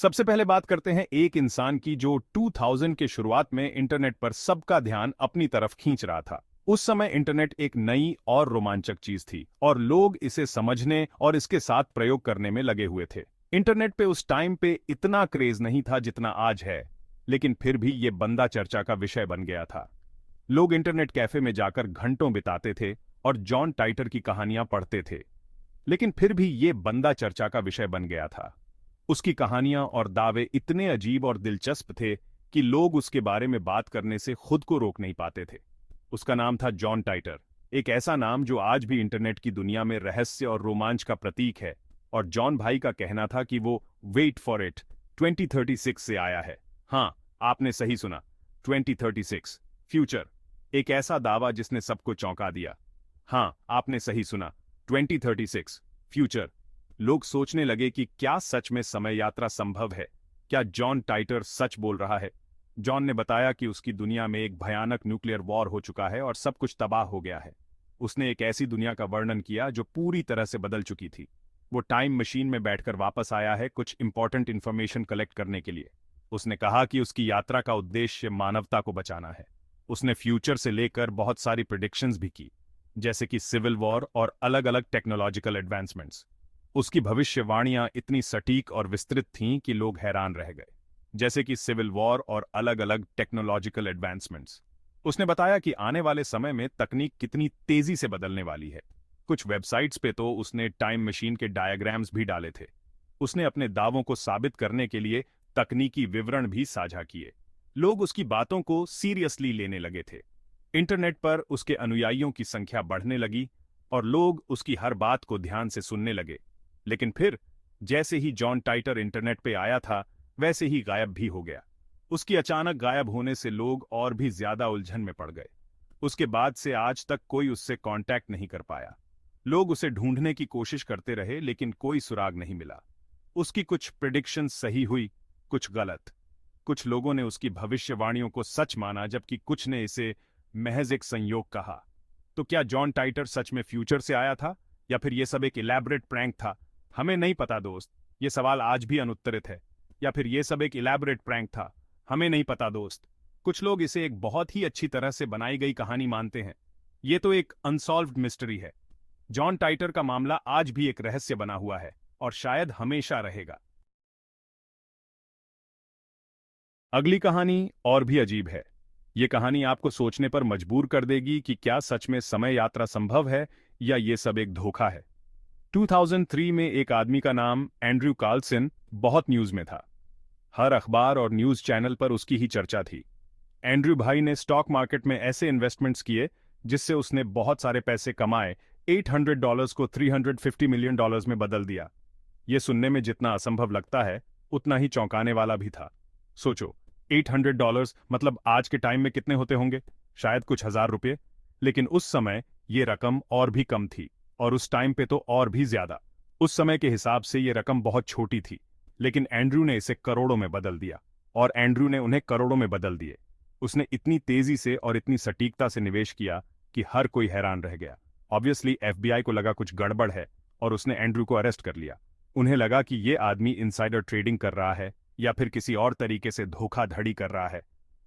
सबसे पहले बात करते हैं एक इंसान की जो 2000 के शुरुआत में इंटरनेट पर सबका ध्यान अपनी तरफ खींच रहा था। उस समय इंटरनेट एक नई और रोमांचक चीज थी और लोग इसे समझने और इसके साथ प्रयोग करने में लगे हुए थे। इंटरनेट पे उस टाइम पे इतना क्रेज नहीं था जितना आज है, लेकिन फिर भी ये बंदा चर्चा का विषय बन गया था। लोग इंटरनेट कैफे में जाकर घंटों बिताते थे और जॉन टाइटर की कहानियां पढ़ते थे, लेकिन फिर भी ये बंदा चर्चा का विषय बन गया था। उसकी कहानियां और दावे इतने अजीब और दिलचस्प थे कि लोग उसके बारे में बात करने से खुद को रोक नहीं पाते थे। उसका नाम था जॉन टाइटर, एक ऐसा नाम जो आज भी इंटरनेट की दुनिया में रहस्य और रोमांच का प्रतीक है। और जॉन भाई का कहना था कि वो वेट फॉर इट 2036 से आया है। हाँ, आपने सही सुना, 2036 फ्यूचर। एक ऐसा दावा जिसने सबको चौंका दिया। हाँ, आपने सही सुना, 2036 फ्यूचर। लोग सोचने लगे कि क्या सच में समय यात्रा संभव है? क्या जॉन टाइटर सच बोल रहा है? जॉन ने बताया कि उसकी दुनिया में एक भयानक न्यूक्लियर वॉर हो चुका है और सब कुछ तबाह हो गया है। उसने एक ऐसी दुनिया का वर्णन किया जो पूरी तरह से बदल चुकी थी। वो टाइम मशीन में बैठकर वापस आया है कुछ इंपॉर्टेंट इंफॉर्मेशन कलेक्ट करने के लिए। उसने कहा कि उसकी यात्रा का उद्देश्य मानवता को बचाना है। उसने फ्यूचर से लेकर बहुत सारी प्रिडिक्शंस भी की, जैसे कि सिविल वॉर और अलग अलग टेक्नोलॉजिकल एडवांसमेंट्स। उसकी भविष्यवाणियां इतनी सटीक और विस्तृत थीं कि लोग हैरान रह गए, जैसे कि सिविल वॉर और अलग अलग टेक्नोलॉजिकल एडवांसमेंट्स। उसने बताया कि आने वाले समय में तकनीक कितनी तेजी से बदलने वाली है। कुछ वेबसाइट्स पे तो उसने टाइम मशीन के डायग्राम्स भी डाले थे। उसने अपने दावों को साबित करने के लिए तकनीकी विवरण भी साझा किए। लोग उसकी बातों को सीरियसली लेने लगे थे। इंटरनेट पर उसके अनुयायियों की संख्या बढ़ने लगी और लोग उसकी हर बात को ध्यान से सुनने लगे। लेकिन फिर जैसे ही जॉन टाइटर इंटरनेट पे आया था, वैसे ही गायब भी हो गया। उसकी अचानक गायब होने से लोग और भी ज्यादा उलझन में पड़ गए। उसके बाद से आज तक कोई उससे कांटेक्ट नहीं कर पाया। लोग उसे ढूंढने की कोशिश करते रहे, लेकिन कोई सुराग नहीं मिला। उसकी कुछ प्रिडिक्शन सही हुई, कुछ गलत। कुछ लोगों ने उसकी भविष्यवाणियों को सच माना, जबकि कुछ ने इसे महज एक संयोग कहा। तो क्या जॉन टाइटर सच में फ्यूचर से आया था, या फिर यह सब एक इलैबोरेट प्रैंक था? हमें नहीं पता दोस्त, ये सवाल आज भी अनुत्तरित है। या फिर यह सब एक इलैबोरेट प्रैंक था? हमें नहीं पता दोस्त। कुछ लोग इसे एक बहुत ही अच्छी तरह से बनाई गई कहानी मानते हैं। ये तो एक अनसॉल्व्ड मिस्ट्री है। जॉन टाइटर का मामला आज भी एक रहस्य बना हुआ है और शायद हमेशा रहेगा। अगली कहानी और भी अजीब है। ये कहानी आपको सोचने पर मजबूर कर देगी कि क्या सच में समय यात्रा संभव है या ये सब एक धोखा है। 2003 में एक आदमी का नाम एंड्रयू कार्लसन बहुत न्यूज में था। हर अखबार और न्यूज चैनल पर उसकी ही चर्चा थी। एंड्रयू भाई ने स्टॉक मार्केट में ऐसे इन्वेस्टमेंट्स किए जिससे उसने बहुत सारे पैसे कमाए। $800 को $350 मिलियन में बदल दिया। यह सुनने में जितना असंभव लगता है, उतना ही चौंकाने वाला भी था। सोचो, $800 मतलब आज के टाइम में कितने होते होंगे? शायद कुछ हजार रुपये। लेकिन उस समय ये रकम और भी कम थी, और उस टाइम पे तो और भी ज्यादा। उस समय के हिसाब से ये रकम बहुत छोटी थी, लेकिन एंड्रयू ने इसे करोड़ों में बदल दिया, और एंड्रयू ने उन्हें करोड़ों में बदल दिए। उसने इतनी तेजी से और इतनी सटीकता से निवेश किया कि हर कोई हैरान रह गया। ऑब्वियसली एफबीआई को लगा कुछ गड़बड़ है और उसने एंड्रयू को अरेस्ट कर लिया। उन्हें लगा कि ये आदमी इनसाइडर ट्रेडिंग कर रहा है या फिर किसी और तरीके से धोखाधड़ी कर रहा है।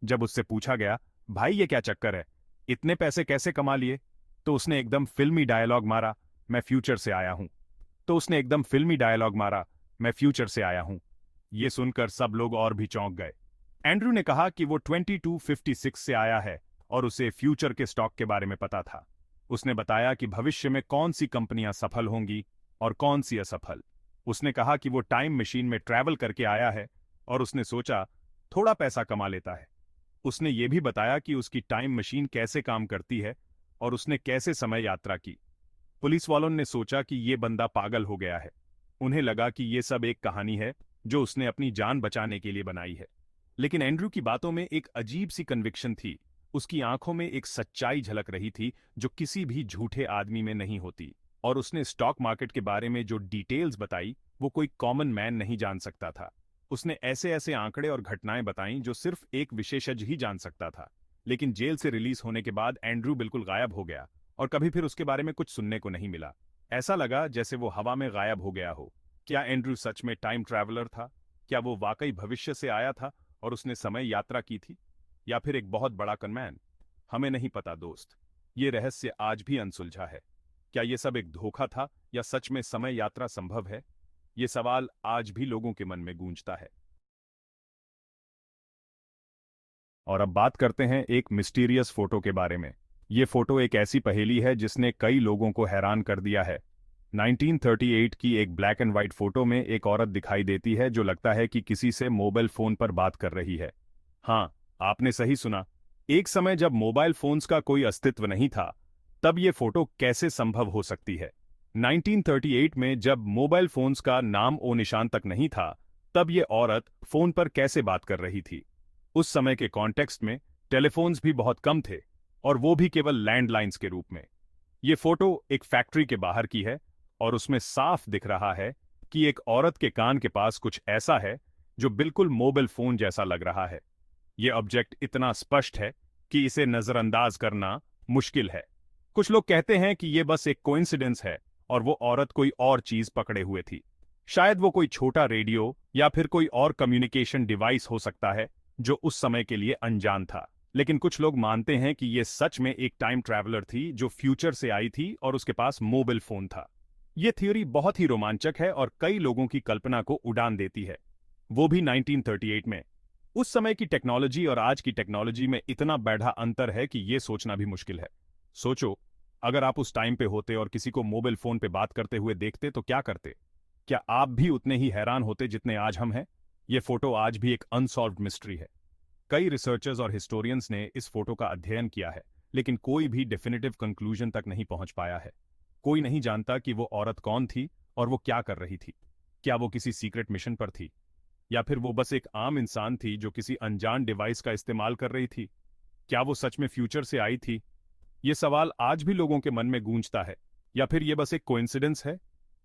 जब उससे पूछा गया, भाई ये क्या चक्कर है, इतने पैसे कैसे कमा लिए, तो उसने एकदम फिल्मी डायलॉग मारा, मैं फ्यूचर से आया हूं। मैं फ्यूचर से आया हूं। यह सुनकर सब लोग और भी चौंक गए। एंड्रयू ने कहा कि वो 2256 से आया है और उसे फ्यूचर के स्टॉक के बारे में पता था। उसने बताया कि भविष्य में कौन सी कंपनियां सफल होंगी और कौन सी असफल। उसने कहा कि वो टाइम मशीन में ट्रैवल करके आया है और उसने सोचा थोड़ा पैसा कमा लेता है। उसने ये भी बताया कि उसकी टाइम मशीन कैसे काम करती है और उसने कैसे समय यात्रा की। पुलिस वालों ने सोचा कि ये बंदा पागल हो गया है। उन्हें लगा कि ये सब एक कहानी है जो उसने अपनी जान बचाने के लिए बनाई है। लेकिन एंड्रयू की बातों में एक अजीब सी कन्विक्शन थी। उसकी आंखों में एक सच्चाई झलक रही थी जो किसी भी झूठे आदमी में नहीं होती। और उसने स्टॉक मार्केट के बारे में जो डिटेल्स बताई, वो कोई कॉमन मैन नहीं जान सकता था। उसने ऐसे ऐसे आंकड़े और घटनाएं बताईं जो सिर्फ एक विशेषज्ञ ही जान सकता था। लेकिन जेल से रिलीज होने के बाद एंड्रयू बिल्कुल गायब हो गया और कभी फिर उसके बारे में कुछ सुनने को नहीं मिला। ऐसा लगा जैसे वो हवा में गायब हो गया हो। क्या एंड्रयू सच में टाइम ट्रैवलर था? क्या वो वाकई भविष्य से आया था और उसने समय यात्रा की थी, या फिर एक बहुत बड़ा कनमैन? हमें नहीं पता दोस्त। ये रहस्य आज भी अनसुलझा है। क्या ये सब एक धोखा था या सच में समय यात्रा संभव है? ये सवाल आज भी लोगों के मन में गूंजता है। और अब बात करते हैं एक मिस्टीरियस फोटो के बारे में। ये फोटो एक ऐसी पहेली है जिसने कई लोगों को हैरान कर दिया है। 1938 की एक ब्लैक एंड व्हाइट फोटो में एक औरत दिखाई देती है जो लगता है कि किसी से मोबाइल फोन पर बात कर रही है। हाँ, आपने सही सुना। एक समय जब मोबाइल फोन्स का कोई अस्तित्व नहीं था, तब ये फोटो कैसे संभव हो सकती है? 1938 में जब मोबाइल फोन्स का नाम ओ निशान तक नहीं था, तब ये औरत फोन पर कैसे बात कर रही थी? उस समय के कॉन्टेक्स्ट में टेलीफोन्स भी बहुत कम थे, और वो भी केवल लैंडलाइंस के रूप में। ये फोटो एक फैक्ट्री के बाहर की है, और उसमें साफ दिख रहा है कि एक औरत के कान के पास कुछ ऐसा है जो बिल्कुल मोबाइल फोन जैसा लग रहा है। ये ऑब्जेक्ट इतना स्पष्ट है कि इसे नजरअंदाज करना मुश्किल है। कुछ लोग कहते हैं कि ये बस एक कोइंसिडेंस है और वो औरत कोई और चीज पकड़े हुए थी। शायद वो कोई छोटा रेडियो या फिर कोई और कम्युनिकेशन डिवाइस हो सकता है जो उस समय के लिए अनजान था। लेकिन कुछ लोग मानते हैं कि ये सच में एक टाइम ट्रैवलर थी जो फ्यूचर से आई थी और उसके पास मोबाइल फोन था। ये थ्योरी बहुत ही रोमांचक है और कई लोगों की कल्पना को उड़ान देती है, वो भी 1938 में। उस समय की टेक्नोलॉजी और आज की टेक्नोलॉजी में इतना बढ़ा अंतर है कि ये सोचना भी मुश्किल है। सोचो, अगर आप उस टाइम पे होते और किसी को मोबाइल फोन पे बात करते हुए देखते तो क्या करते? क्या आप भी उतने ही हैरान होते जितने आज हम हैं? ये फोटो आज भी एक अनसॉल्व्ड मिस्ट्री है। कई रिसर्चर्स और हिस्टोरियंस ने इस फोटो का अध्ययन किया है, लेकिन कोई भी डेफिनेटिव कंक्लूजन तक नहीं पहुंच पाया है। कोई नहीं जानता कि वो औरत कौन थी और वो क्या कर रही थी। क्या वो किसी सीक्रेट मिशन पर थी, या फिर वो बस एक आम इंसान थी जो किसी अनजान डिवाइस का इस्तेमाल कर रही थी? क्या वो सच में फ्यूचर से आई थी? ये सवाल आज भी लोगों के मन में गूंजता है, या फिर ये बस एक कोइंसिडेंस है?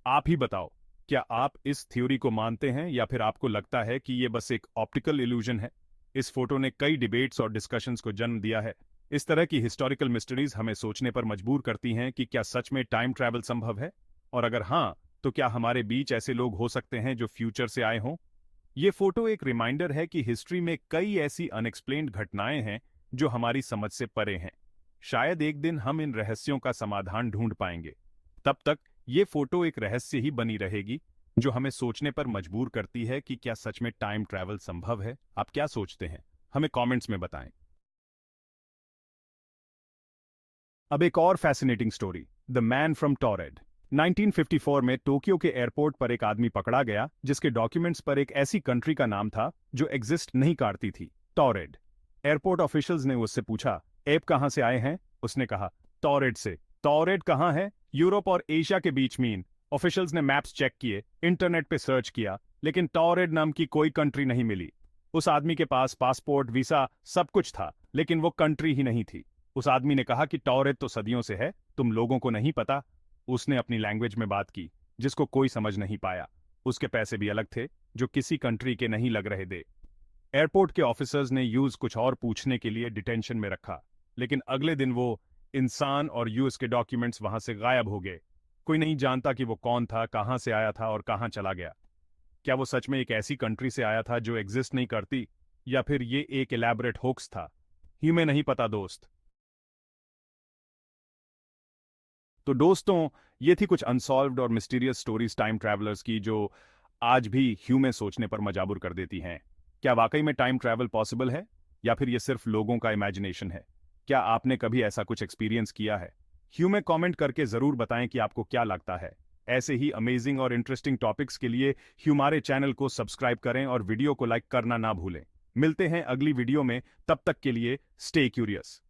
आप ही बताओ, क्या आप इस थ्योरी को मानते हैं या फिर आपको लगता है कि ये बस एक ऑप्टिकल इल्यूजन है? इस फोटो ने कई डिबेट्स और डिस्कशंस को जन्म दिया है। इस तरह की हिस्टोरिकल मिस्ट्रीज हमें सोचने पर मजबूर करती हैं कि क्या सच में टाइम ट्रैवल संभव है, और अगर हाँ, तो क्या हमारे बीच ऐसे लोग हो सकते हैं जो फ्यूचर से आए हों? ये फोटो एक रिमाइंडर है कि हिस्ट्री में कई ऐसी अनएक्सप्लेन्ड घटनाएं हैं जो हमारी समझ से परे हैं। शायद एक दिन हम इन रहस्यों का समाधान ढूंढ पाएंगे। तब तक ये फोटो एक रहस्य ही बनी रहेगी, जो हमें सोचने पर मजबूर करती है कि क्या सच में टाइम ट्रैवल संभव है। आप क्या सोचते हैं? हमें कमेंट्स में बताएं। अब एक और fascinating story, the man from टॉरेड। 1954 में टोक्यो के एयरपोर्ट पर एक आदमी पकड़ा गया जिसके डॉक्यूमेंट्स पर एक ऐसी कंट्री का नाम था जो एग्जिस्ट नहीं करती थी, टॉरेड। एयरपोर्ट ऑफिशियल्स ने उससे पूछा, "एप कहां से आए हैं?" उसने कहा, "टॉरेड से।" "टॉरेड कहां है?" "यूरोप और एशिया के बीच में।" ऑफिशियल्स ने मैप्स चेक किए, इंटरनेट पे सर्च किया, लेकिन टॉरेड नाम की कोई कंट्री नहीं मिली। उस आदमी के पास पासपोर्ट, वीसा, सब कुछ था, लेकिन वो कंट्री ही नहीं थी। उस आदमी ने कहा कि टॉरेड तो सदियों से है, तुम लोगों को नहीं पता। उसने अपनी लैंग्वेज में बात की, जिसको कोई समझ नहीं पाया। उसके पैसे भी अलग थे, जो किसी कंट्री के नहीं लग रहे थे। एयरपोर्ट के ऑफिसर्स ने यूज कुछ और पूछने के लिए डिटेंशन में रखा, लेकिन अगले दिन वो इंसान और यूएस के डॉक्यूमेंट्स वहां से गायब हो गए। कोई नहीं जानता कि वो कौन था, कहां से आया था और कहां चला गया। क्या वो सच में एक ऐसी कंट्री से आया था जो एग्जिस्ट नहीं करती, या फिर ये एक एलैबोरेट होक्स था? हमें नहीं पता दोस्त। तो दोस्तों, ये थी कुछ अनसॉल्व्ड और मिस्टीरियस स्टोरीज टाइम ट्रैवलर्स की, जो आज भी ह्यूमन सोचने पर मजबूर कर देती हैं। क्या वाकई में टाइम ट्रैवल पॉसिबल है, या फिर ये सिर्फ लोगों का इमेजिनेशन है? क्या आपने कभी ऐसा कुछ एक्सपीरियंस किया है? ह्यूमन कमेंट करके जरूर बताएं कि आपको क्या लगता है। ऐसे ही अमेजिंग और इंटरेस्टिंग टॉपिक्स के लिए हमारे चैनल को सब्सक्राइब करें और वीडियो को लाइक करना ना भूलें। मिलते हैं अगली वीडियो में, तब तक के लिए स्टे क्यूरियस।